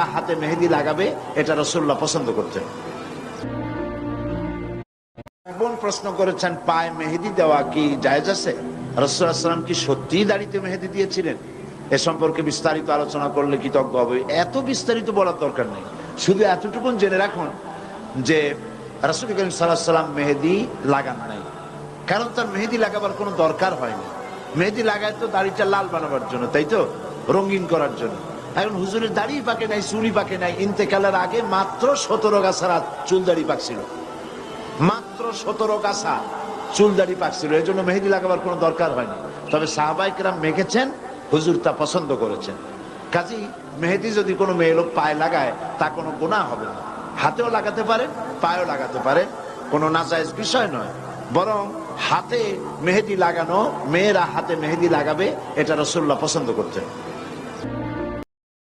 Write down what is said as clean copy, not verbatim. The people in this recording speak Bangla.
মেয়েরা হাতে মেহেদি লাগাবে, এটা রাসূলুল্লাহ পছন্দ করতেন। বোন প্রশ্ন করেছেন, পায়ে মেহেদি দেওয়া কি জায়েজ আছে? রাসূলুল্লাহ সাল্লাল্লাহু আলাইহি ওয়াসাল্লাম কি সত্যিই দাড়িতে মেহেদি দিয়েছিলেন? এ সম্পর্কে বিস্তারিত আলোচনা করলে কৃতজ্ঞ হবে। এত বিস্তারিত বলার দরকার নেই, শুধু এতটুকু জেনে রাখুন যে রাসূল করিম সাল্লাল্লাহু আলাইহি ওয়াসাল্লাম মেহেদি লাগান নাই, কারণ তার মেহেদি লাগাবার কোনো দরকার হয়নি। মেহেদি লাগায় তো দাড়িটা লাল বানাবার জন্য, তাই তো, রঙিন করার জন্য। এখন হুজুরের দাড়ি পাকে নাই, চুলি পাকে নাই, ইন্তেকালের আগে মাত্র 17 গাছা চুল দাড়ি পাকছিল, মাত্র 17 গাছা চুল দাড়ি পাকছিল, এই জন্য মেহেদি লাগাবার কোনো দরকার হয়নি। তবে সাহাবায়ে কেরাম মেখেছেন, হুজুর তা পছন্দ করেছেন। কাজেই মেহেদি যদি কোনো মেয়ে লোক পায়ে লাগায় তা কোনো গুনাহ হবে না। হাতেও লাগাতে পারে, পায়েও লাগাতে পারে, কোনো নাজায়েজ বিষয় নয়। বরং হাতে মেহেদি লাগানো, মেয়েরা হাতে মেহেদি লাগাবে, এটা রাসূলুল্লাহ পছন্দ করতেন।